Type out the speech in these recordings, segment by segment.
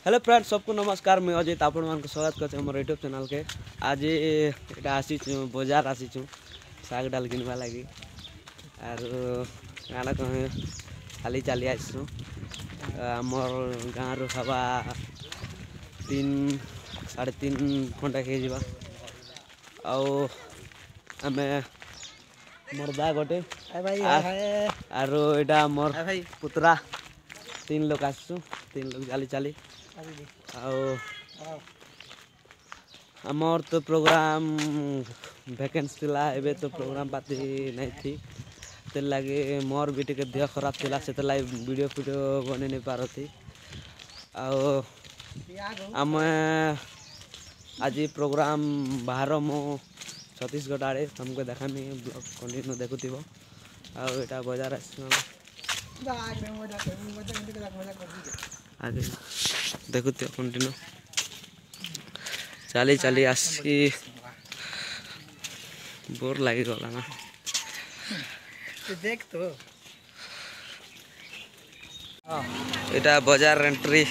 Hello friends, सबको नमस्कार। मैं अजित आपण मान स्वागत करते मोर यूट्यूब चैनल के। आज एटा आसी बाजार आसी साग डाल किनवा लगी आर गाना कहे खाली चली आसु आमर गाँव रू हवा 3-3.5 घंटा खेजा आमे मर्दा गोटे आरो एटा मोर पुतरा 3 लोग आसु 3 लोग चली चली आमर तो प्रोग्राम वैकेंसी थिला एबे तो प्रोग्राम पाती नहीं थी ते लगे मोर भी टिके देह खराब थिला से वीडियो बने नहीं पारती आम आज प्रोग्राम बाहर मो छत्तीसगढ़ आड़े तुमको देखामी ब्लॉग कंटिन्यू देखुव आटा बाजार आगे देखु कंटिन्यू चली चली आसी बोर लगी गला ना देख तो इटा बाजार एंट्री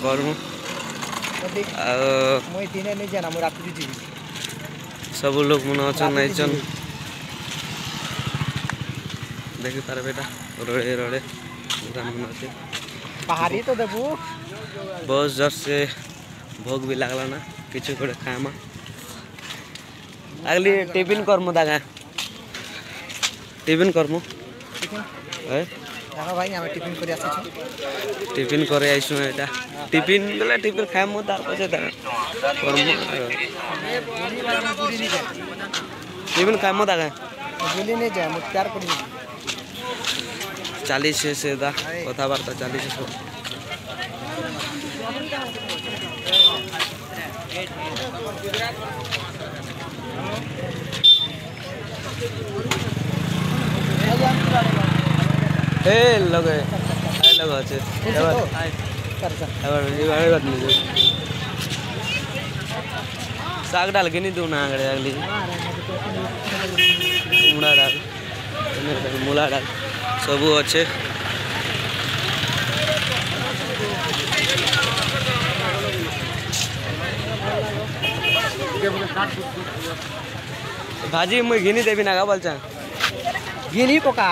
करूँ सब लोग मन अच्छा नहीं देखी पारे बेटा रोड़े रोड़े दुकान मन अच्छे पहाड़ी तो देबू बहुत जोर से भोग भी लगला ना किछु कोड़े खामा अगली टिफिन करमु दागा टिफिन करमु ए देखो भाई हम टिफिन कर आसी टिफिन करे आइसु एटा टिफिन बेला टिफिन खामु तार पछे दा करमु टिफिन खामु दागा बुली नहीं जाए मु तैयार कर 40 से दा कथाबार्ता 40 से ए लगे आई लगा আছে এবার साग डाल के नहीं दूना आगड़े अगली मुड़ा डाल मूला डाल सबू अच्छे भाजी मुझे घिनी देवी ना बोल घिनी पका